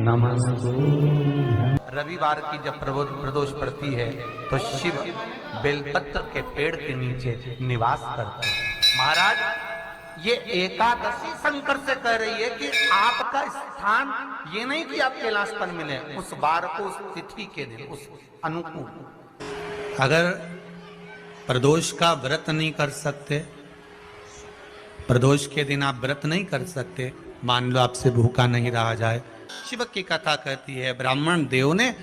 नमस्तु। रविवार की जब प्रदोष पड़ती है तो शिव बेलपत्र के पेड़ के नीचे निवास करते हैं। महाराज, ये एकादशी शंकर से कह रही है कि आपका स्थान ये नहीं कि आप कैलाशपन मिले, उस बार को, उस तिथि के दिन, उस अनुकूल। अगर प्रदोष का व्रत नहीं कर सकते, प्रदोष के दिन आप व्रत नहीं कर सकते, मान लो आपसे भूखा नहीं रहा जाए, शिव की कथा कहती है, ब्राह्मण देव ने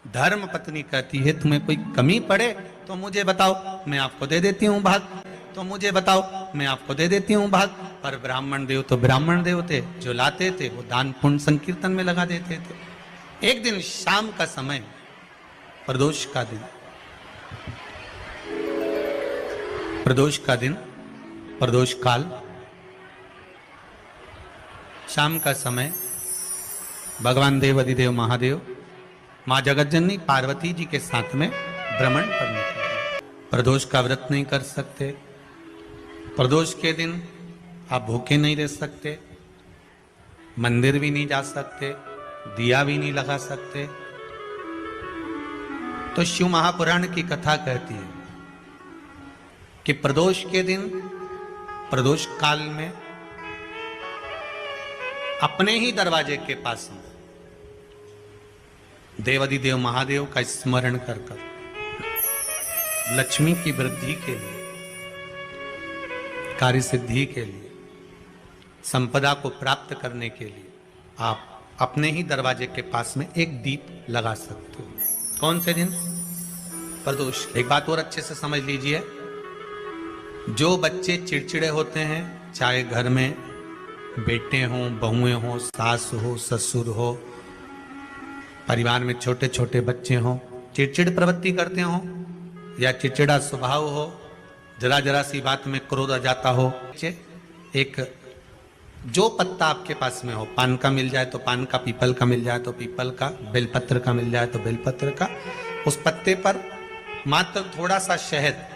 धर्म पत्नी कहती है तुम्हें कोई कमी पड़े तो मुझे बताओ, मैं आपको दे देती हूँ भाग, तो मुझे बताओ, मैं आपको दे देती हूँ भाग। पर ब्राह्मण देव तो ब्राह्मण देव थे, जो लाते थे वो दान पुण्य संकीर्तन में लगा देते थे। एक दिन शाम का समय, प्रदोष का दिन, प्रदोष का दिन, प्रदोष काल, शाम का समय, भगवान देव अधिदेव महादेव माँ जगतजननी पार्वती जी के साथ में भ्रमण पर निकले। प्रदोष का व्रत नहीं कर सकते, प्रदोष के दिन आप भूखे नहीं रह सकते, मंदिर भी नहीं जा सकते, दिया भी नहीं लगा सकते। तो शिव महापुराण की कथा कहती है कि प्रदोष के दिन, प्रदोष काल में अपने ही दरवाजे के पास में देवाधिदेव महादेव का स्मरण कर लक्ष्मी की वृद्धि के लिए, कार्य सिद्धि के लिए, संपदा को प्राप्त करने के लिए आप अपने ही दरवाजे के पास में एक दीप लगा सकते हो। कौन से दिन? प्रदोष। एक बात और अच्छे से समझ लीजिए, जो बच्चे चिड़चिड़े होते हैं, चाहे घर में बेटे हों, बहुएं हों, सास हो, ससुर हो, परिवार में छोटे छोटे बच्चे हों, चिड़चिड़ प्रवृत्ति करते हों या चिड़चिड़ा स्वभाव हो, जरा जरा सी बात में क्रोध आ जाता हो, एक जो पत्ता आपके पास में हो, पान का मिल जाए तो पान का, पीपल का मिल जाए तो पीपल का, बेलपत्र का मिल जाए तो बेलपत्र का, उस पत्ते पर मात्र थोड़ा सा शहद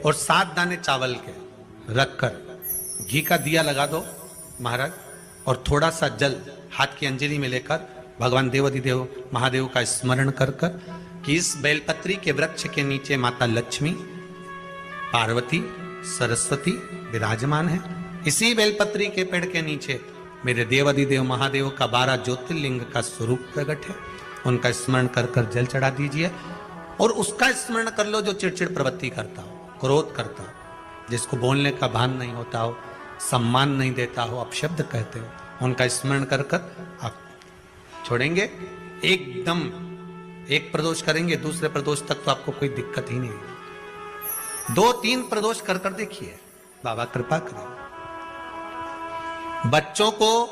और 7 दाने चावल के रखकर घी का दिया लगा दो महाराज, और थोड़ा सा जल हाथ की अंजलि में लेकर भगवान देवाधिदेव महादेव का स्मरण कर कर कि इस बेलपत्री के वृक्ष के नीचे माता लक्ष्मी, पार्वती, सरस्वती विराजमान है। इसी बेलपत्री के पेड़ के नीचे मेरे देवाधिदेव महादेव का 12 ज्योतिर्लिंग का स्वरूप प्रकट है। उनका स्मरण कर कर जल चढ़ा दीजिए और उसका स्मरण कर लो जो चिड़चिड़ प्रवृत्ति करता हो, क्रोध करता हो, जिसको बोलने का भान नहीं होता हो, सम्मान नहीं देता हो, अपशब्द कहते हो, उनका स्मरण कर कर आप छोड़ेंगे। एकदम एक प्रदोष करेंगे, दूसरे प्रदोष तक तो आपको कोई दिक्कत ही नहीं है। 2-3 प्रदोष कर कर देखिए, बाबा कृपा करें। बच्चों को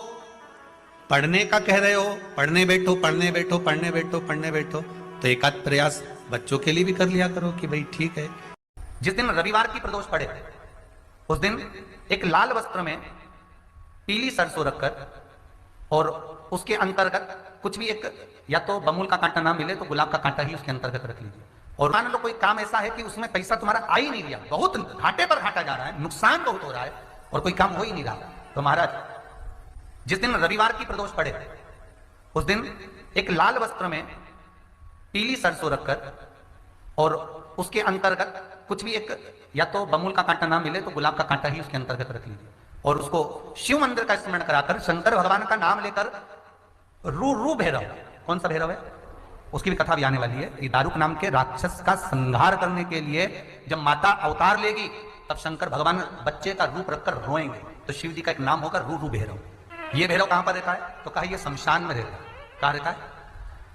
पढ़ने का कह रहे हो, पढ़ने बैठो, पढ़ने बैठो, पढ़ने बैठो, पढ़ने बैठो, तो एक आध प्रयास बच्चों के लिए भी कर लिया करो कि भाई ठीक है। जिस दिन रविवार की प्रदोष पड़े उस दिन एक लाल वस्त्र में पीली सरसों रखकर और उसके अंतर्गत कुछ भी, एक या तो बमूल का कांटा ना मिले तो गुलाब का कांटा ही उसके अंतर्गत रख लीजिए। और मान लो कोई काम ऐसा है कि उसमें पैसा तुम्हारा आ ही नहीं रहा, बहुत घाटे पर घाटा जा रहा है, नुकसान बहुत हो रहा है और कोई काम हो ही नहीं रहा, तो महाराज जिस दिन रविवार की प्रदोष पड़े उस दिन एक लाल वस्त्र में पीली सरसों रखकर और उसके अंतर्गत कुछ भी, एक या तो बमूल का कांटा ना मिले तो गुलाब का कांटा ही उसके अंतर्गत रख लीजिए और उसको शिव मंदिर का स्मरण कराकर शंकर भगवान का नाम लेकर रू भैरव, कौन सा भैरव है उसकी भी कथा भी आने वाली है। ये दारुक नाम के राक्षस का संहार करने के लिए जब माता अवतार लेगी तब शंकर भगवान बच्चे का रूप रखकर रोएंगे, तो शिव जी का एक नाम होगा रू भैरव। ये भैरव कहां पर रहता है? तो कहा ये शमशान में रहता है। कहां रहता है?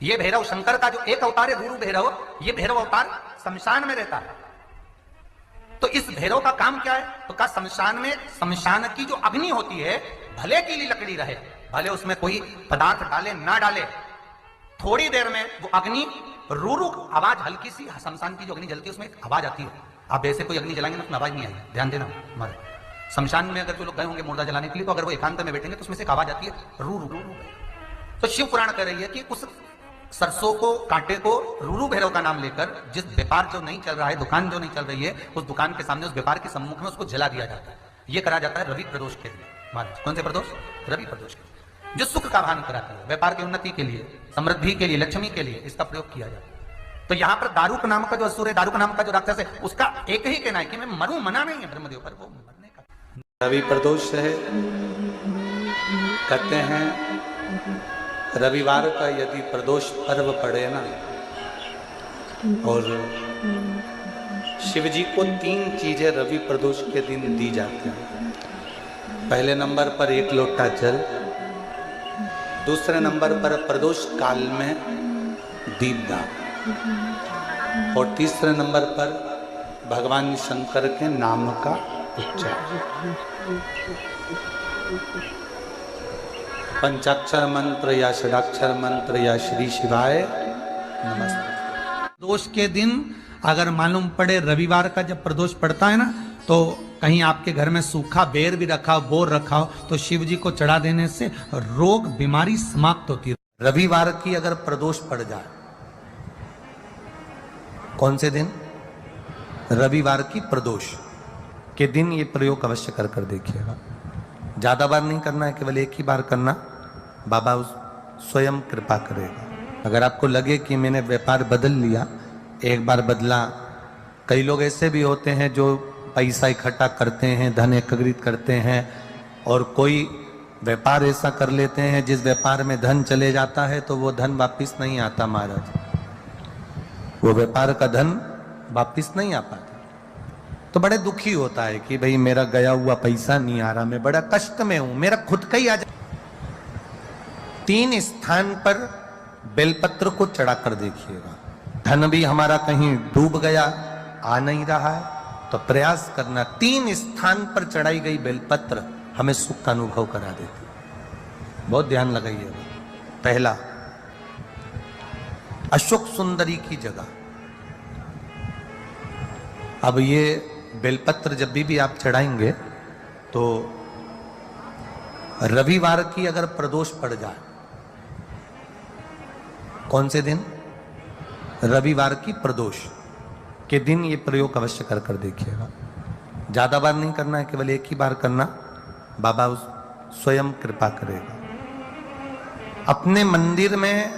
ये भैरव शंकर का जो एक अवतार है रू भैरव, ये भैरव अवतार शमशान में रहता है। तो इस भैरव का काम क्या है? तो कहा शमशान में, शमशान की जो अग्नि होती है, भले की लकड़ी रहे, भले उसमें कोई पदार्थ डाले ना डाले, थोड़ी देर में वो अग्नि रू आवाज, हल्की सी शमशान की जो अग्नि जलती है उसमें एक आवाज आती है। आप वैसे कोई अग्नि जलाएंगे ना उसमें आवाज नहीं आएगी, ध्यान देना। हमारे शमशान में अगर जो लोग गए होंगे मुर्दा जलाने के लिए, तो अगर वो एकांत में बैठेंगे तो उसमें से एक आवाज आती है रू रू। तो शिव पुराण कह रही है कि उस सरसों को, कांटे को रूरू भैरव का नाम लेकर जिस व्यापार जो नहीं चल रहा है, दुकान जो नहीं चल रही है, उस दुकान के सामने, उस व्यापार के सम्मुख में उसको जला दिया जाता है। यह करा जाता है रवि प्रदोष के दिन। महाराज कौन से प्रदोष? रवि प्रदोष के। जो सुख का भान कराती है, व्यापार की उन्नति के लिए, समृद्धि के लिए, लक्ष्मी के लिए इसका प्रयोग किया जाता है। तो यहां पर दारूक नाम का जो असुर है, दारूक नाम का जो राक्षस है, उसका एक ही कहना है कि मैं मरूं, मना नहीं है ब्रह्मदेव पर, वो मरने का। रवि प्रदोष है, कहते हैं रविवार का यदि प्रदोष पर्व पड़े ना, और शिव जी को 3 चीजें रवि प्रदोष के दिन दी जाती हैं। पहले नंबर पर 1 लोटा जल, दूसरे नंबर पर प्रदोष काल में दीपदान, और तीसरे नंबर पर भगवान शंकर के नाम का उच्चारण। पंचाक्षर मंत्र या षडाक्षर मंत्र या श्री शिवाय नमस्ते। प्रदोष के दिन अगर मालूम पड़े रविवार का जब प्रदोष पड़ता है ना, तो कहीं आपके घर में सूखा बेर भी रखा हो, बोर रखा हो, तो शिव जी को चढ़ा देने से रोग बीमारी समाप्त होती है। रविवार की अगर प्रदोष पड़ जाए, कौन से दिन? रविवार की प्रदोष के दिन ये प्रयोग अवश्य कर कर देखिएगा। ज्यादा बार नहीं करना है, केवल एक ही बार करना, बाबा स्वयं कृपा करेगा। अगर आपको लगे कि मैंने व्यापार बदल लिया, एक बार बदला, कई लोग ऐसे भी होते हैं जो पैसा इकट्ठा करते हैं, धन एकत्रित करते हैं, और कोई व्यापार ऐसा कर लेते हैं जिस व्यापार में धन चले जाता है तो वो धन वापिस नहीं आता महाराज, वो व्यापार का धन वापिस नहीं आ पाता। तो बड़े दुखी होता है कि भाई मेरा गया हुआ पैसा नहीं आ रहा, मैं बड़ा कष्ट में हूं, मेरा खुद का ही आ जाए। 3 स्थान पर बेलपत्र को चढ़ा कर देखिएगा। धन भी हमारा कहीं डूब गया, आ नहीं रहा है, तो प्रयास करना 3 स्थान पर चढ़ाई गई बेलपत्र हमें सुख का अनुभव करा देती है। बहुत ध्यान लगाइएगा। पहला, अशोक सुंदरी की जगह। अब ये बेलपत्र जब भी आप चढ़ाएंगे तो रविवार की अगर प्रदोष पड़ जाए, कौन से दिन? रविवार की प्रदोष के दिन ये प्रयोग अवश्य कर कर देखिएगा। ज्यादा बार नहीं करना है, केवल एक ही बार करना, बाबा स्वयं कृपा करेगा। अपने मंदिर में,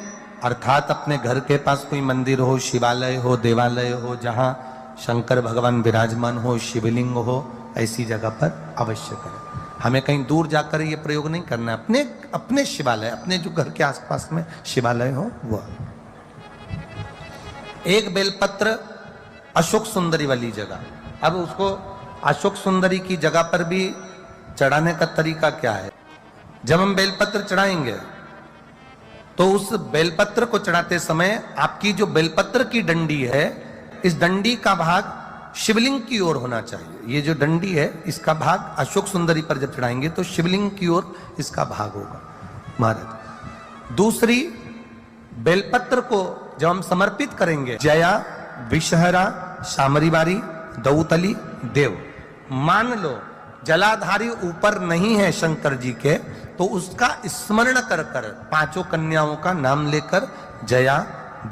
अर्थात अपने घर के पास कोई मंदिर हो, शिवालय हो, देवालय हो, जहां शंकर भगवान विराजमान हो, शिवलिंग हो, ऐसी जगह पर अवश्य करें। हमें कहीं दूर जाकर ये प्रयोग नहीं करना है, अपने अपने शिवालय, अपने जो घर के आसपास में शिवालय हो वो। एक बेलपत्र अशोक सुंदरी वाली जगह। अब उसको अशोक सुंदरी की जगह पर भी चढ़ाने का तरीका क्या है? जब हम बेलपत्र चढ़ाएंगे तो उस बेलपत्र को चढ़ाते समय आपकी जो बेलपत्र की डंडी है, इस डंडी का भाग शिवलिंग की ओर होना चाहिए। ये जो डंडी है, इसका भाग अशोक सुंदरी पर जब चढ़ाएंगे तो शिवलिंग की ओर इसका भाग होगा महाराज। दूसरी, बेलपत्र को जब हम समर्पित करेंगे, जया, विषहरा, शामरीवारी, दौतली, देव, मान लो जलाधारी ऊपर नहीं है शंकर जी के, तो उसका स्मरण कर कर 5 कन्याओं का नाम लेकर जया,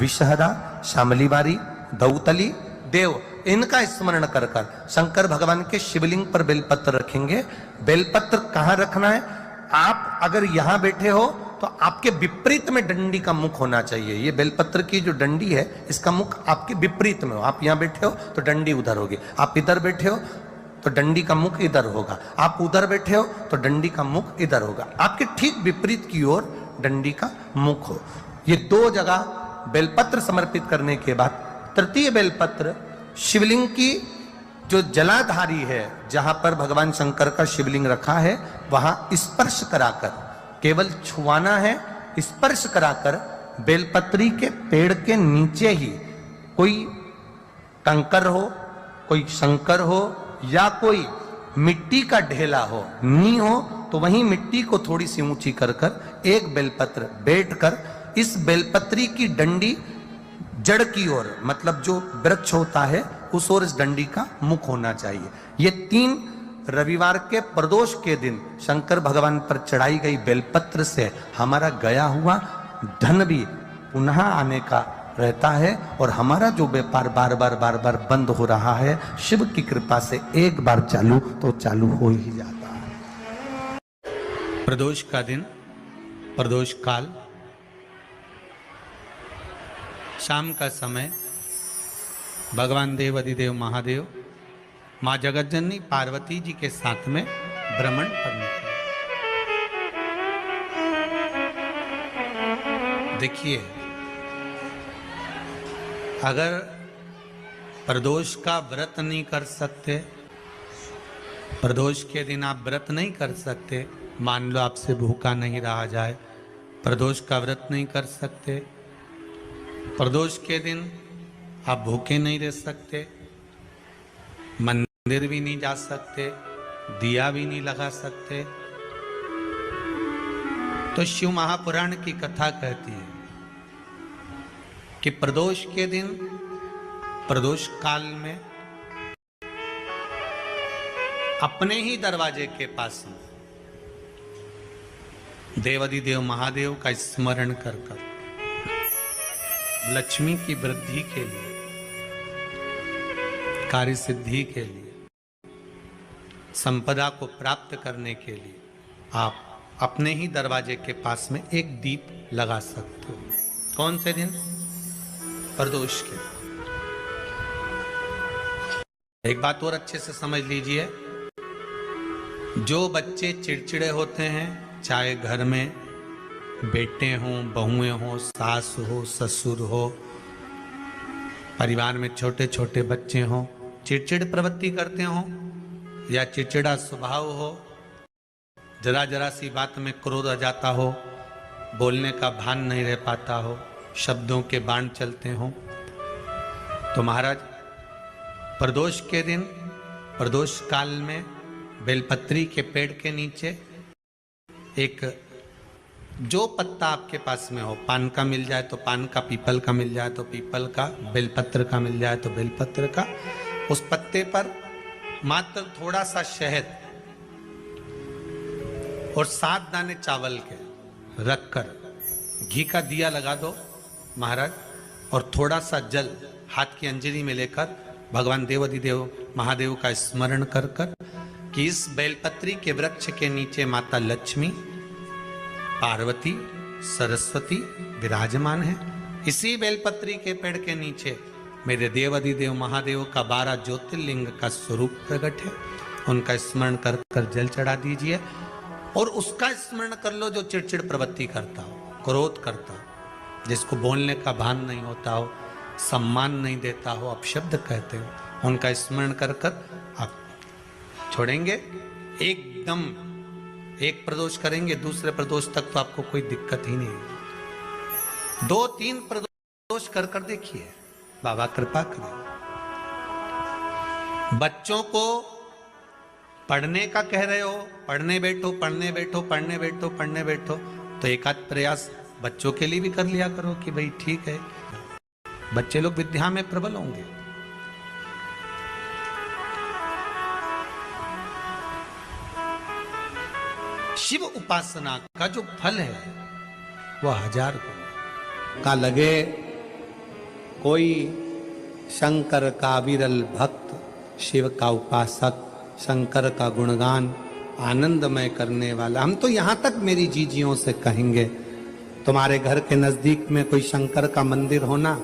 विषहरा, शामलीवारी, दौतली, देव, इनका स्मरण कर कर शंकर भगवान के शिवलिंग पर बेलपत्र रखेंगे। बेलपत्र कहां रखना है? आप अगर यहां बैठे हो तो आपके विपरीत में डंडी का मुख होना चाहिए। ये बेलपत्र की जो डंडी है, इसका मुख आपके विपरीत में हो। आप यहां बैठे हो तो डंडी उधर होगी, आप इधर बैठे हो तो डंडी का मुख इधर होगा, आप उधर बैठे हो तो डंडी का मुख इधर होगा। आपके ठीक विपरीत की ओर डंडी का मुख हो। ये 2 जगह बेलपत्र समर्पित करने के बाद तृतीय बेलपत्र शिवलिंग की जो जलाधारी है, जहां पर भगवान शंकर का शिवलिंग रखा है, वहां स्पर्श कराकर, केवल छुआना है, स्पर्श कराकर बेलपत्री के पेड़ के नीचे ही कोई कंकर हो, कोई शंकर हो, या कोई मिट्टी का ढेला हो, नी हो, तो वहीं मिट्टी को थोड़ी सी ऊंची कर कर एक बेलपत्र बैठकर इस बेलपत्री की डंडी जड़ की ओर, मतलब जो वृक्ष होता है उस ओर इस डंडी का मुख होना चाहिए। ये 3 रविवार के प्रदोष के दिन शंकर भगवान पर चढ़ाई गई बेलपत्र से हमारा गया हुआ धन भी पुनः आने का रहता है, और हमारा जो व्यापार बार बार बंद हो रहा है, शिव की कृपा से एक बार चालू तो चालू हो ही जाता है। प्रदोष का दिन प्रदोष काल, शाम का समय, भगवान देव अधिदेव महादेव माँ जगतजननी पार्वती जी के साथ में भ्रमण पर निकले। देखिए, अगर प्रदोष का व्रत नहीं कर सकते, प्रदोष के दिन आप व्रत नहीं कर सकते, मान लो आपसे भूखा नहीं रहा जाए, प्रदोष का व्रत नहीं कर सकते, प्रदोष के दिन आप भूखे नहीं रह सकते, मंदिर भी नहीं जा सकते, दिया भी नहीं लगा सकते, तो शिव महापुराण की कथा कहती है कि प्रदोष के दिन, प्रदोष काल में अपने ही दरवाजे के पास में देवाधिदेव महादेव का स्मरण कर कर लक्ष्मी की वृद्धि के लिए, कार्य सिद्धि के लिए, संपदा को प्राप्त करने के लिए आप अपने ही दरवाजे के पास में एक दीप लगा सकते हो। कौन से दिन? प्रदोष के। एक बात और अच्छे से समझ लीजिए, जो बच्चे चिड़चिड़े होते हैं, चाहे घर में बेटे हों, बहुएं हों, सास हो, ससुर हो, परिवार में छोटे छोटे बच्चे हों, चिड़चिड़ प्रवृत्ति करते हों या चिड़चिड़ा स्वभाव हो, जरा जरा सी बात में क्रोध आ जाता हो, बोलने का भान नहीं रह पाता हो, शब्दों के बाण चलते हों, तो महाराज प्रदोष के दिन, प्रदोष काल में बेलपत्री के पेड़ के नीचे एक, जो पत्ता आपके पास में हो, पान का मिल जाए तो पान का, पीपल का मिल जाए तो पीपल का, बेलपत्र का मिल जाए तो बेलपत्र का, उस पत्ते पर मात्र थोड़ा सा शहद और 7 दाने चावल के रखकर घी का दिया लगा दो महाराज, और थोड़ा सा जल हाथ की अंजलि में लेकर भगवान देवाधिदेव महादेव का स्मरण कर कर कि इस बेलपत्री के वृक्ष के नीचे माता लक्ष्मी, पार्वती, सरस्वती विराजमान है। इसी बेलपत्री के पेड़ के नीचे मेरे देवाधिदेव महादेव का 12 ज्योतिर्लिंग का स्वरूप प्रकट है। उनका स्मरण कर कर जल चढ़ा दीजिए और उसका स्मरण कर लो जो चिड़चिड़ प्रवृत्ति करता हो, क्रोध करता हो, जिसको बोलने का भान नहीं होता हो, सम्मान नहीं देता हो, अपशब्द कहते हो, उनका स्मरण कर कर आप छोड़ेंगे। एकदम एक प्रदोष करेंगे, दूसरे प्रदोष तक तो आपको कोई दिक्कत ही नहीं है। 2-3 प्रदोष कर कर देखिए, बाबा कृपा करें। बच्चों को पढ़ने का कह रहे हो, पढ़ने बैठो, पढ़ने बैठो, पढ़ने बैठो, पढ़ने बैठो, तो एक आध प्रयास बच्चों के लिए भी कर लिया करो कि भाई ठीक है, बच्चे लोग विद्या में प्रबल होंगे। शिव उपासना का जो फल है वह 1000 गुना का लगे। कोई शंकर का विरल भक्त, शिव का उपासक, शंकर का गुणगान आनंदमय करने वाला, हम तो यहां तक मेरी जीजियों से कहेंगे, तुम्हारे घर के नजदीक में कोई शंकर का मंदिर होना,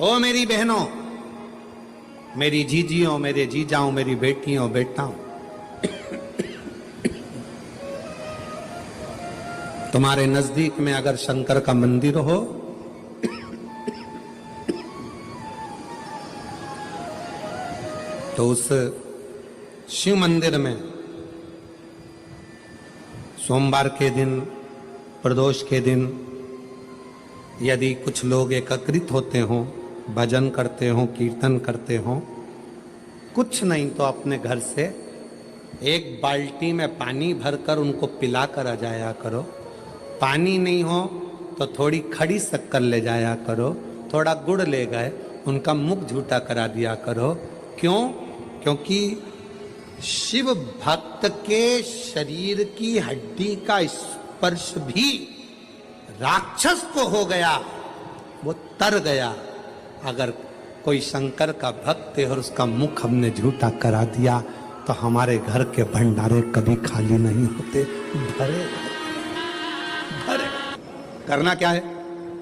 ओ मेरी बहनों, मेरी जीजियों, मेरे जीजाओं, मेरी बेटियों, बेटाओं, तुम्हारे नजदीक में अगर शंकर का मंदिर हो तो उस शिव मंदिर में सोमवार के दिन, प्रदोष के दिन यदि कुछ लोग एकत्रित होते हों, भजन करते हों, कीर्तन करते हों, कुछ नहीं तो अपने घर से एक बाल्टी में पानी भरकर उनको पिला कर आ जाया करो। पानी नहीं हो तो थोड़ी खड़ी शक्कर ले जाया करो, थोड़ा गुड़ ले गए, उनका मुख झूठा करा दिया करो। क्यों? क्योंकि शिव भक्त के शरीर की हड्डी का स्पर्श भी राक्षस को हो गया, वो तर गया। अगर कोई शंकर का भक्त है और उसका मुख हमने झूठा करा दिया तो हमारे घर के भंडारे कभी खाली नहीं होते, भरे। अरे करना क्या है,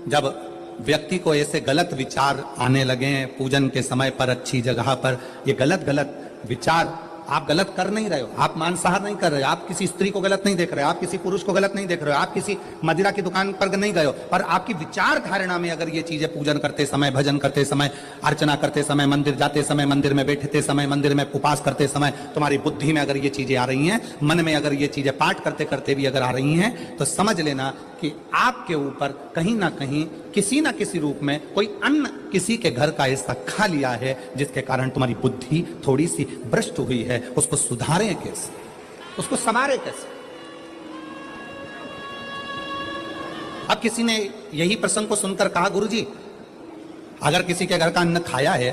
जब व्यक्ति को ऐसे गलत विचार आने लगे हैं पूजन के समय पर, अच्छी जगह पर, ये गलत गलत विचार, आप गलत कर नहीं रहे हो, आप मांसाहार नहीं कर रहे हो, आप किसी स्त्री को गलत नहीं देख रहे हो, आप किसी पुरुष को गलत नहीं देख रहे हो, आप किसी मदिरा की दुकान पर नहीं गए हो, पर आपकी विचार धारणा में अगर ये चीजें पूजन करते समय, भजन करते समय, अर्चना करते समय, मंदिर जाते समय, मंदिर में बैठते समय, मंदिर में उपवास करते समय, तुम्हारी बुद्धि में अगर ये चीजें आ रही हैं, मन में अगर ये चीजें पाठ करते करते भी अगर आ रही हैं, तो समझ लेना कि आपके ऊपर कहीं ना कहीं किसी ना किसी रूप में कोई अन्न किसी के घर का ऐसा खा लिया है जिसके कारण तुम्हारी बुद्धि थोड़ी सी भ्रष्ट हुई है। उसको सुधारें कैसे, उसको संवारें कैसे। अब किसी ने यही प्रसंग को सुनकर कहा, गुरुजी अगर किसी के घर का अन्न खाया है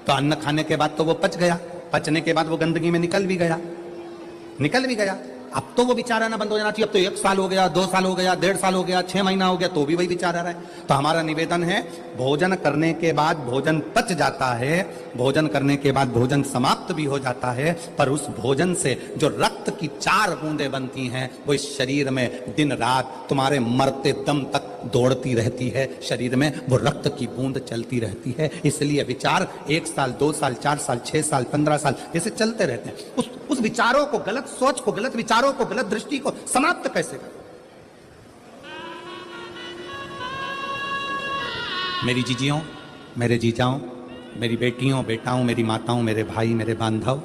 तो अन्न खाने के बाद तो वो पच गया, पचने के बाद वो गंदगी में निकल भी गया, अब तो वो विचार आना बंद हो जाना चाहिए। अब तो 1 साल हो गया, 2 साल हो गया, 1.5 साल हो गया, 6 महीना हो गया, तो भी वही विचार आ रहा है। तो हमारा निवेदन है, भोजन करने के बाद भोजन पच जाता है, भोजन करने के बाद भोजन समाप्त भी हो जाता है, पर उस भोजन से जो रक्त की 4 बूंदें बनती हैं वो इस शरीर में दिन रात तुम्हारे मरते दम तक दौड़ती रहती है, शरीर में वो रक्त की बूंद चलती रहती है। इसलिए विचार 1 साल, 2 साल, 4 साल, 6 साल, 15 साल जैसे चलते रहते हैं। उस विचारों को, गलत सोच को, गलत विचारों को, गलत दृष्टि को समाप्त कैसे करें। मेरी जीजियों, मेरे जीजाओं, मेरी बेटियों, बेटाओं, मेरी माताओं, मेरे भाई, मेरे बांधव,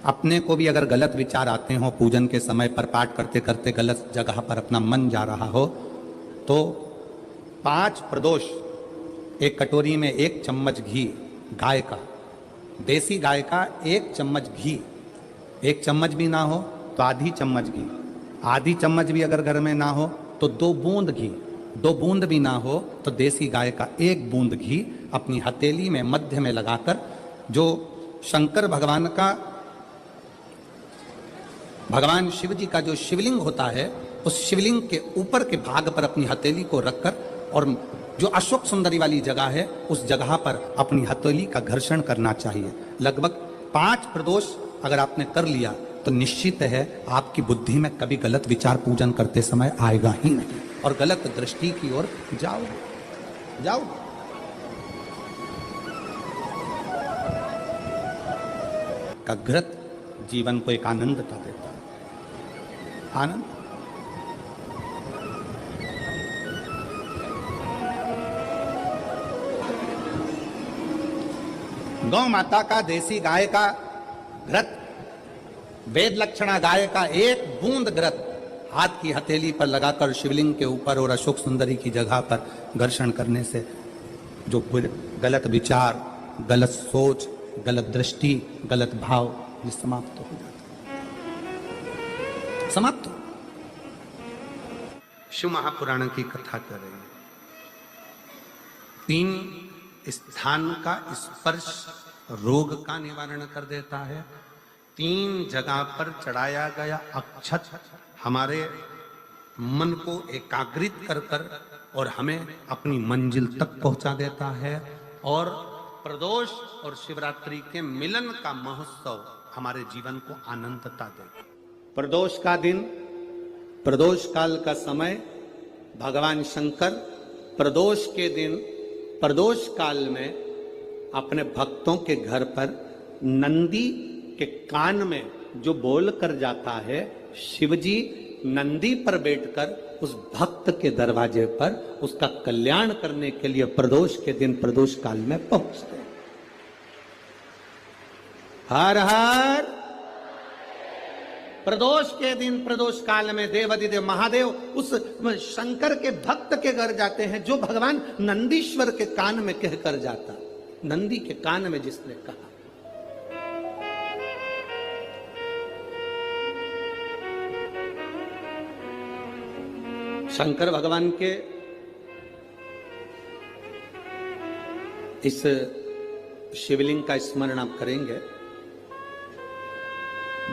अपने को भी अगर गलत विचार आते हो, पूजन के समय पर पाठ करते करते गलत जगह पर अपना मन जा रहा हो, तो 5 प्रदोष, एक कटोरी में 1 चम्मच घी गाय का, देसी गाय का 1 चम्मच घी, 1 चम्मच भी ना हो तो आधी चम्मच घी, आधी चम्मच भी अगर घर में ना हो तो 2 बूंद घी, 2 बूंद भी ना हो तो देसी गाय का 1 बूंद घी अपनी हथेली में मध्य में लगाकर, जो शंकर भगवान का, भगवान शिव जी का जो शिवलिंग होता है, उस शिवलिंग के ऊपर के भाग पर अपनी हथेली को रखकर, और जो अशोक सुंदरी वाली जगह है उस जगह पर अपनी हथेली का घर्षण करना चाहिए। लगभग 5 प्रदोष अगर आपने कर लिया तो निश्चित है आपकी बुद्धि में कभी गलत विचार पूजन करते समय आएगा ही नहीं, और गलत दृष्टि की ओर जाओ। घृत जीवन को एक आनंदता देता है, आनंद। गौ माता का, देसी गाय का घृत, वेद लक्षणा गाय का 1 बूंद घृत हाथ की हथेली पर लगाकर शिवलिंग के ऊपर और अशोक सुंदरी की जगह पर घर्षण करने से जो गलत विचार, गलत सोच, गलत दृष्टि, गलत भाव, ये समाप्त हो जाता है, समाप्त हो। शिव महापुराण की कथा कर रहे हैं। 3 स्थान का स्पर्श रोग का निवारण कर देता है। 3 जगह पर चढ़ाया गया अक्षत हमारे मन को एकाग्रित कर कर और हमें अपनी मंजिल तक पहुंचा देता है। और प्रदोष और शिवरात्रि के मिलन का महोत्सव हमारे जीवन को आनंदता देगा। प्रदोष का दिन, प्रदोष काल का समय, भगवान शंकर प्रदोष के दिन, प्रदोष काल में अपने भक्तों के घर पर नंदी के कान में जो बोल कर जाता है, शिवजी नंदी पर बैठकर उस भक्त के दरवाजे पर उसका कल्याण करने के लिए प्रदोष के दिन, प्रदोष काल में पहुंचते हैं। हर हर। प्रदोष के दिन, प्रदोष काल में देवाधिदेव महादेव उस शंकर के भक्त के घर जाते हैं जो भगवान नंदीश्वर के कान में कहकर जाता। नंदी के कान में जिसने कहा, शंकर भगवान के इस शिवलिंग का स्मरण आप करेंगे।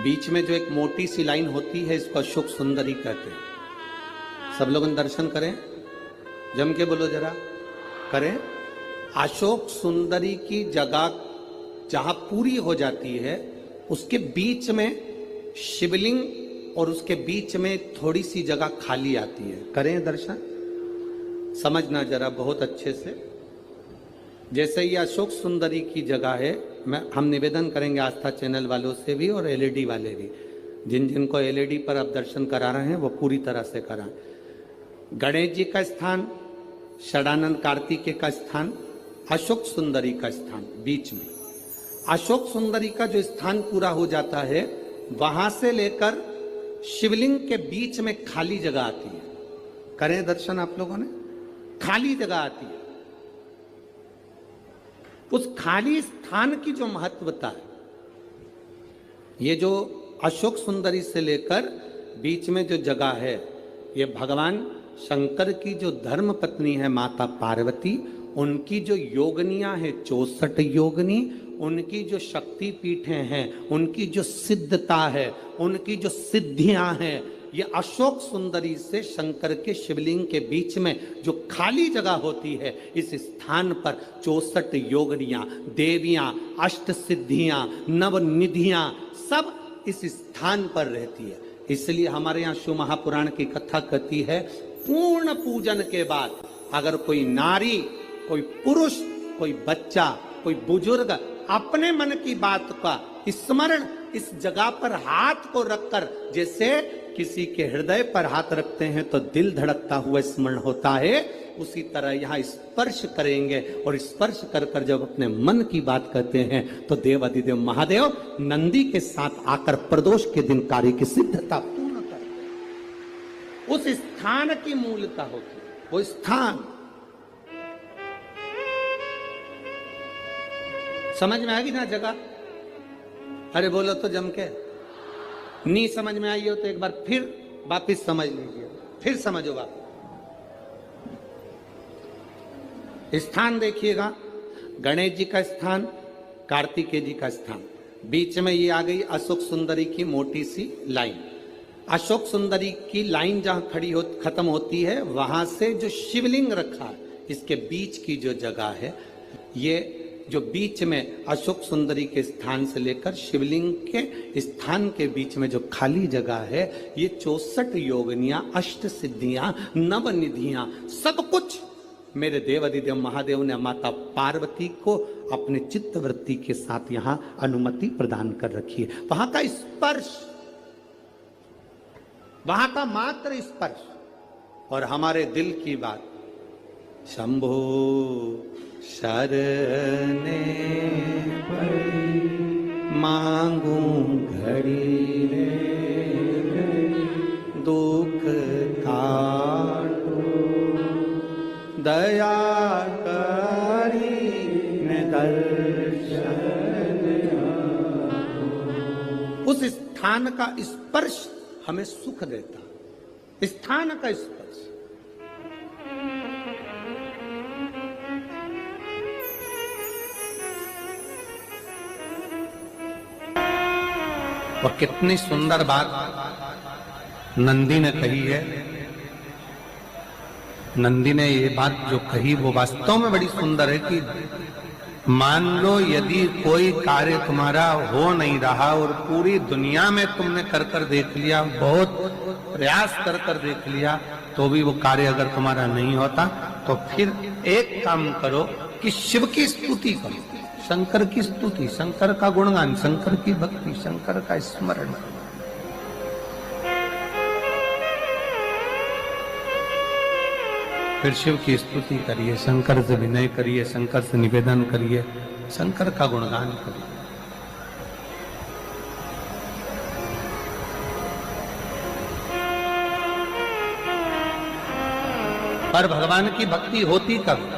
बीच में जो एक मोटी सी लाइन होती है, इसको अशोक सुंदरी कहते हैं। सब लोग दर्शन करें, जम के बोलो जरा, करें। अशोक सुंदरी की जगह जहां पूरी हो जाती है, उसके बीच में शिवलिंग और उसके बीच में थोड़ी सी जगह खाली आती है। करें दर्शन, समझना जरा बहुत अच्छे से। जैसे ये अशोक सुंदरी की जगह है, हम निवेदन करेंगे आस्था चैनल वालों से भी और एलईडी वाले भी, जिन जिनको एलईडी पर आप दर्शन करा रहे हैं वो पूरी तरह से कराएं। गणेश जी का स्थान, षडानंद कार्तिकेय का स्थान, अशोक सुंदरी का स्थान बीच में। अशोक सुंदरी का जो स्थान पूरा हो जाता है, वहां से लेकर शिवलिंग के बीच में खाली जगह आती है। करें दर्शन आप लोगों ने, खाली जगह आती है। उस खाली स्थान की जो महत्वता है, ये जो अशोक सुंदरी से लेकर बीच में जो जगह है, ये भगवान शंकर की जो धर्म पत्नी है माता पार्वती, उनकी जो योगनियां हैं 64 योगनी, उनकी जो शक्ति पीठें हैं, उनकी जो सिद्धता है, उनकी जो सिद्धियां हैं, ये अशोक सुंदरी से शंकर के शिवलिंग के बीच में जो खाली जगह होती है, इस स्थान पर 64 योगनियां, देवियां, अष्ट सिद्धियां, नवनिधियां सब इस स्थान पर रहती है। इसलिए हमारे यहाँ शिव महापुराण की कथा कहती है, पूर्ण पूजन के बाद अगर कोई नारी, कोई पुरुष, कोई बच्चा, कोई बुजुर्ग अपने मन की बात का स्मरण इस जगह पर हाथ को रखकर, जैसे किसी के हृदय पर हाथ रखते हैं तो दिल धड़कता हुआ स्मरण होता है, उसी तरह यहाँ स्पर्श करेंगे और स्पर्श कर कर जब अपने मन की बात कहते हैं तो देवाधिदेव महादेव नंदी के साथ आकर प्रदोष के दिन कार्य की सिद्धता पूर्ण करते हैं। उस स्थान की मूलता होती है, वो स्थान समझ में आएगी ना जगह। अरे बोलो तो जम के, नहीं समझ में आई हो तो एक बार फिर वापिस समझ लीजिए, फिर समझो बात। स्थान देखिएगा, गणेश जी का स्थान, कार्तिकेय जी का स्थान, बीच में ये आ गई अशोक सुंदरी की मोटी सी लाइन। अशोक सुंदरी की लाइन जहां खत्म होती है, वहां से जो शिवलिंग रखा है, इसके बीच की जो जगह है, ये जो बीच में अशोक सुंदरी के स्थान से लेकर शिवलिंग के स्थान के बीच में जो खाली जगह है, ये 64 योगनियां, अष्ट सिद्धियां, नवनिधियां, सब कुछ मेरे देवाधिदेव महादेव ने माता पार्वती को अपने चित्तवृत्ति के साथ यहां अनुमति प्रदान कर रखी है। वहां का स्पर्श, वहां का मात्र स्पर्श और हमारे दिल की बात, शंभो शरणे पड़ी मांगू घड़ी रे, दुख काटो दया करी ने दर्शन। उस स्थान का स्पर्श हमें सुख देता, स्थान का स्पर्श। और कितनी सुंदर बात नंदी ने कही है। नंदी ने ये बात जो कही वो वास्तव में बड़ी सुंदर है कि मान लो यदि कोई कार्य तुम्हारा हो नहीं रहा और पूरी दुनिया में तुमने कर कर देख लिया, बहुत प्रयास कर कर देख लिया, तो भी वो कार्य अगर तुम्हारा नहीं होता, तो फिर एक काम करो कि शिव की स्तुति करो, शंकर की स्तुति, शंकर का गुणगान, शंकर की भक्ति, शंकर का स्मरण। फिर शिव की स्तुति करिए, शंकर से विनय करिए, शंकर से निवेदन करिए, शंकर का गुणगान करिए। पर भगवान की भक्ति होती कब?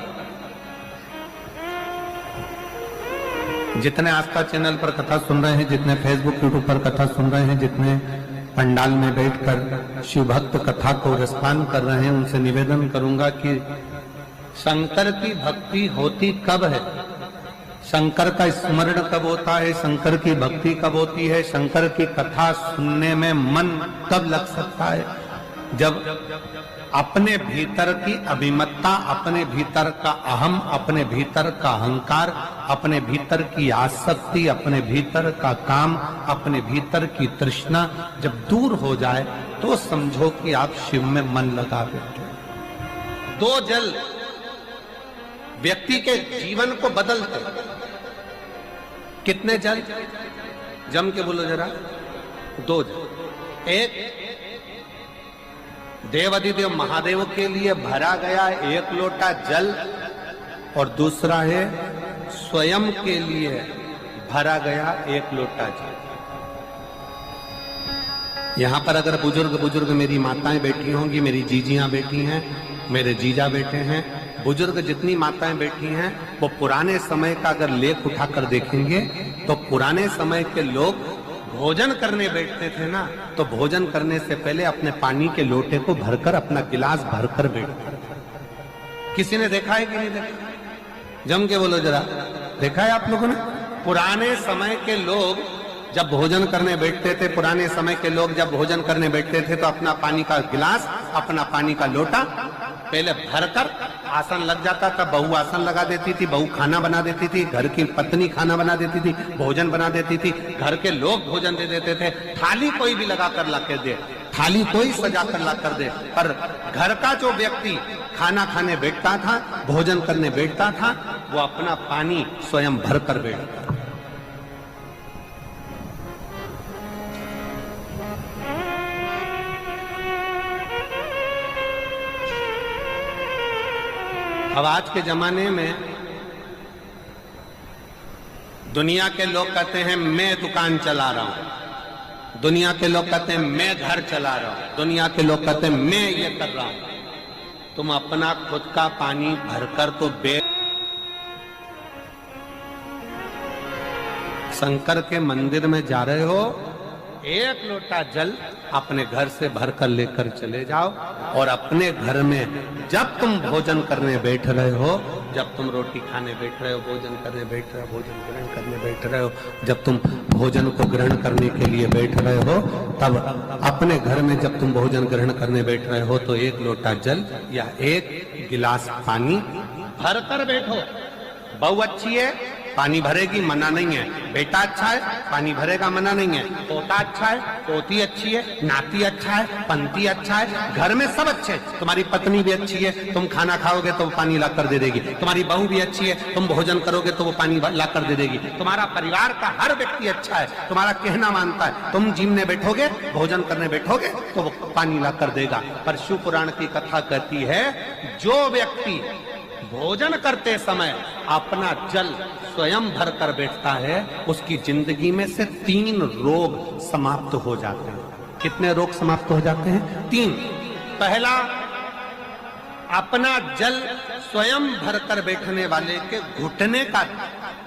जितने आस्था चैनल पर कथा सुन रहे हैं, जितने फेसबुक यूट्यूब पर कथा सुन रहे हैं, जितने पंडाल में बैठकर शिव भक्त कथा को रसपान कर रहे हैं, उनसे निवेदन करूंगा कि शंकर की भक्ति होती कब है, शंकर का स्मरण कब होता है, शंकर की भक्ति कब होती है, शंकर की कथा सुनने में मन कब लग सकता है, जब अपने भीतर की अभिमत्ता, अपने भीतर का अहम, अपने भीतर का अहंकार, अपने भीतर की आसक्ति, अपने भीतर का काम, अपने भीतर की तृष्णा जब दूर हो जाए तो समझो कि आप शिव में मन लगा बैठे। दो जल व्यक्ति के जीवन को बदलते। कितने जल? जम के बोलो जरा। दो जल। एक देवाधिदेव महादेव के लिए भरा गया एक लोटा जल और दूसरा है स्वयं के लिए भरा गया एक लोटा जल। यहां पर अगर बुजुर्ग मेरी माताएं बैठी होंगी, मेरी जीजियां बैठी हैं, मेरे जीजा बैठे हैं, बुजुर्ग जितनी माताएं बैठी हैं वो पुराने समय का अगर लेख उठाकर देखेंगे तो पुराने समय के लोग भोजन करने बैठते थे ना, तो भोजन करने से पहले अपने पानी के लोटे को भरकर, अपना गिलास भरकर बैठते। किसी ने देखा है कि नहीं देखा? जम के बोलो जरा। देखा है आप लोगों ने? पुराने समय के लोग जब भोजन करने बैठते थे, पुराने समय के लोग जब भोजन करने बैठते थे तो अपना पानी का गिलास, अपना पानी का लोटा पहले भरकर आसन लग जाता था। बहू आसन लगा देती थी, बहू खाना बना देती थी, घर की पत्नी खाना बना देती थी, भोजन बना देती थी, घर के लोग भोजन दे देते थे। थाली कोई भी लगा कर ला कर दे, थाली कोई सजा कर ला कर दे, पर घर का जो व्यक्ति खाना खाने बैठता था, भोजन करने बैठता था, वो अपना पानी स्वयं भर कर बैठता। अब आज के जमाने में दुनिया के लोग कहते हैं मैं दुकान चला रहा हूं, दुनिया के लोग कहते हैं मैं घर चला रहा हूं, दुनिया के लोग कहते हैं मैं ये कर रहा हूं। तुम अपना खुद का पानी भरकर तो शंकर के मंदिर में जा रहे हो, एक लोटा जल अपने घर से भरकर लेकर चले जाओ और अपने घर में जब तुम भोजन करने बैठ रहे हो, जब तुम रोटी खाने बैठ रहे हो, भोजन करने बैठ रहे हो, भोजन ग्रहण करने बैठ रहे हो, जब तुम भोजन को ग्रहण करने के लिए बैठ रहे हो, तब अपने घर में जब तुम भोजन ग्रहण करने बैठ रहे हो तो एक लोटा जल या एक गिलास पानी भरकर बैठो। बहू अच्छी है, पानी भरेगी, मना नहीं है। बेटा अच्छा है, पानी भरेगा, मना नहीं है। पोता अच्छा है, पोती अच्छी है, नाती अच्छा है, पंती अच्छा है, घर में सब अच्छे। तुम्हारी पत्नी भी अच्छी है, तुम खाना खाओगे तो वो पानी ला कर दे देगी। तुम्हारी बहू भी अच्छी है, तुम भोजन करोगे तो वो पानी ला कर दे देगी। तुम्हारा परिवार का हर व्यक्ति अच्छा है, तुम्हारा कहना मानता है। तुम जिमने बैठोगे, भोजन करने बैठोगे तो वो पानी ला कर देगा। पर शिव पुराण की कथा कहती है, जो व्यक्ति भोजन करते समय अपना जल स्वयं भर कर बैठता है, उसकी जिंदगी में से 3 रोग समाप्त हो जाते हैं। कितने रोग समाप्त हो जाते हैं? 3। पहला, अपना जल स्वयं भर कर बैठने वाले के घुटने का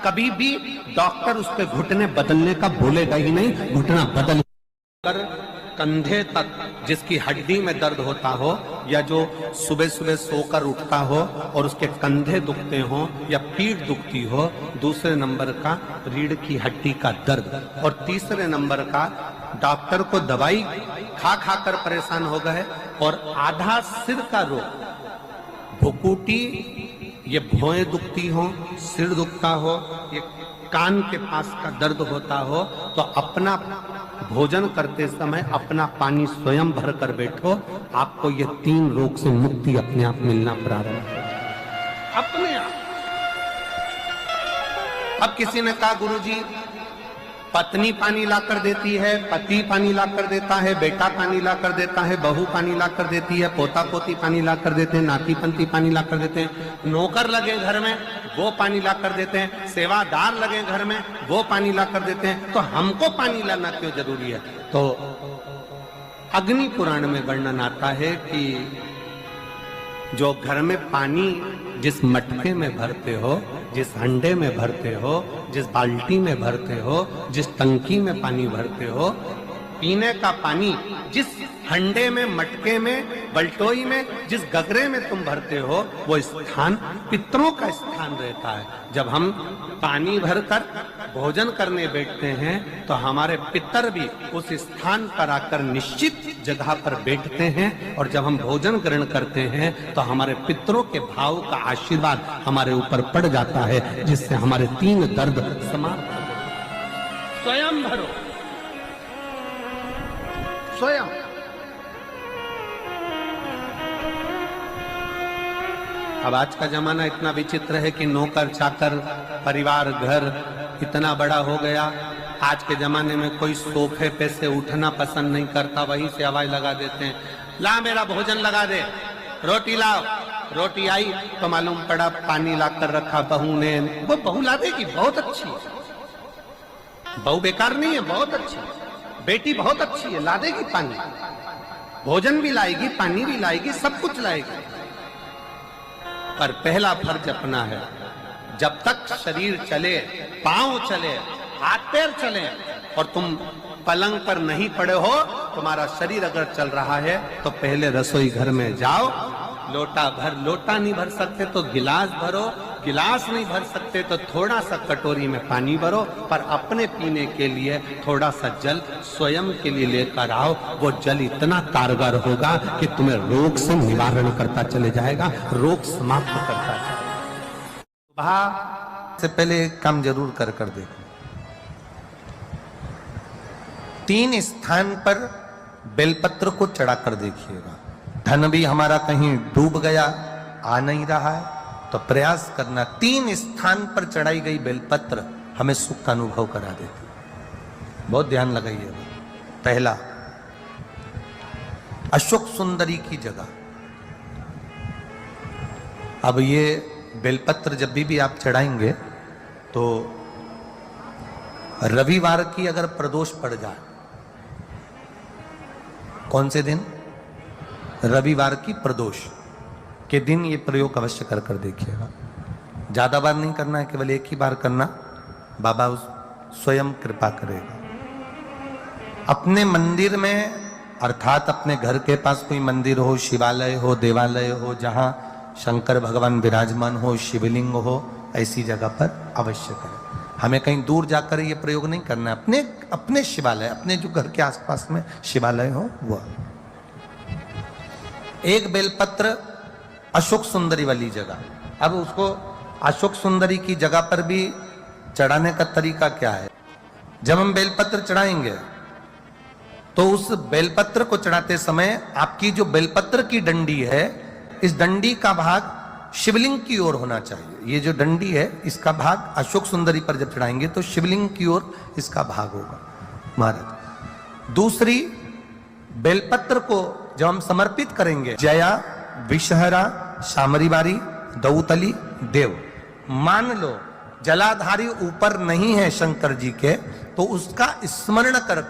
कभी भी डॉक्टर उस पे घुटने बदलने का बोलेगा ही नहीं। घुटना बदल कर कंधे तक जिसकी हड्डी में दर्द होता हो, या जो सुबह सुबह सोकर उठता हो और उसके कंधे दुखते हो या पीठ दुखती हो। दूसरे नंबर का रीढ़ की हड्डी का दर्द, और तीसरे नंबर का डॉक्टर को दवाई खा खा कर परेशान हो गए, और आधा सिर का रोग, भुकुटी, ये भौएं दुखती हो, सिर दुखता हो, ये कान के पास का दर्द होता हो, तो अपना भोजन करते समय अपना पानी स्वयं भर कर बैठो। आपको ये 3 रोग से मुक्ति अपने आप मिलना प्रारंभ हो, अपने आप। अब किसी ने कहा, गुरुजी पत्नी पानी ला कर देती है, पति पानी ला कर देता है, बेटा पानी ला कर देता है, बहू पानी ला कर देती है, पोता पोती पानी ला कर देते हैं, नाती पंती पानी ला कर देते हैं, नौकर लगे घर में वो पानी ला कर देते हैं, सेवादार लगे घर में वो पानी ला कर देते हैं, तो हमको पानी लाना क्यों जरूरी है? तो अग्नि पुराण में वर्णन आता है कि जो घर में पानी जिस मटके में भरते हो, जिस हंडे में भरते हो, जिस बाल्टी में भरते हो, जिस टंकी में पानी भरते हो, पीने का पानी जिस हंडे में, मटके में, बल्टोई में, जिस गगरे में तुम भरते हो, वो स्थान पितरों का स्थान रहता है। जब हम पानी भरकर भोजन करने बैठते हैं तो हमारे पितर भी उस स्थान पर आकर निश्चित जगह पर बैठते हैं, और जब हम भोजन ग्रहण करते हैं तो हमारे पितरों के भाव का आशीर्वाद हमारे ऊपर पड़ जाता है, जिससे हमारे 3 दर्द समाप्त हो जाते। स्वयं भरो, स्वयं। अब आज का जमाना इतना विचित्र है कि नौकर चाकर, परिवार, घर इतना बड़ा हो गया। आज के जमाने में कोई सोफे पे से उठना पसंद नहीं करता, वहीं से आवाज लगा देते हैं, ला मेरा भोजन लगा दे, रोटी लाओ। रोटी आई तो मालूम पड़ा पानी लाकर रखा बहू ने। वो बहू ला देगी, बहुत अच्छी है, बहू बेकार नहीं है, बहुत अच्छी है, बेटी बहुत अच्छी है, ला देगी पानी, भोजन भी लाएगी, पानी भी लाएगी, सब कुछ लाएगी। पर पहला फर्ज अपना है, जब तक शरीर चले, पांव चले, हाथ पैर चले, और तुम पलंग पर नहीं पड़े हो, तुम्हारा शरीर अगर चल रहा है तो पहले रसोई घर में जाओ, लोटा भर, लोटा नहीं भर सकते तो गिलास भरो, गिलास नहीं भर सकते तो थोड़ा सा कटोरी में पानी भरो, पर अपने पीने के लिए थोड़ा सा जल स्वयं के लिए लेकर आओ। वो जल इतना कारगर होगा कि तुम्हें रोग से निवारण करता चले जाएगा, रोग समाप्त करता चलेगा। सुबह से पहले एक काम जरूर कर देखो। 3 स्थान पर बेलपत्र को चढ़ाकर देखिएगा। धन भी हमारा कहीं डूब गया, आ नहीं रहा है, तो प्रयास करना 3 स्थान पर चढ़ाई गई बेलपत्र हमें सुख का अनुभव करा देती। बहुत ध्यान लगाइएगा। पहला, अशोक सुंदरी की जगह। अब ये बेलपत्र जब भी आप चढ़ाएंगे तो रविवार की अगर प्रदोष पड़ जाए, कौन से दिन? रविवार की प्रदोष के दिन ये प्रयोग अवश्य कर देखिएगा। ज्यादा बार नहीं करना है, केवल एक ही बार करना, बाबा स्वयं कृपा करेगा। अपने मंदिर में, अर्थात अपने घर के पास कोई मंदिर हो, शिवालय हो, देवालय हो, जहां शंकर भगवान विराजमान हो, शिवलिंग हो, ऐसी जगह पर अवश्य करें। हमें कहीं दूर जाकर ये प्रयोग नहीं करना है, अपने शिवालय, अपने जो घर के आसपास में शिवालय हो वो। एक बेलपत्र अशोक सुंदरी वाली जगह। अब उसको अशोक सुंदरी की जगह पर भी चढ़ाने का तरीका क्या है? जब हम बेलपत्र चढ़ाएंगे तो उस बेलपत्र को चढ़ाते समय आपकी जो बेलपत्र की डंडी है, इस डंडी का भाग शिवलिंग की ओर होना चाहिए। ये जो डंडी है, इसका भाग अशोक सुंदरी पर जब चढ़ाएंगे तो शिवलिंग की ओर इसका भाग होगा महाराज। दूसरी, बेलपत्र को जब हम समर्पित करेंगे, जया, विषहरा, शामरीबारी, दौतली, देव, मान लो जलाधारी ऊपर नहीं है शंकर जी के, तो उसका स्मरण कर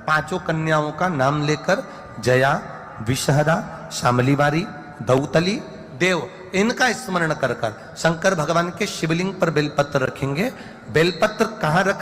5 कन्याओं का नाम लेकर जया, विषहरा, शामलीबारी, दौतली, देव, इनका स्मरण कर शंकर भगवान के शिवलिंग पर बेलपत्र रखेंगे। बेलपत्र कहां रख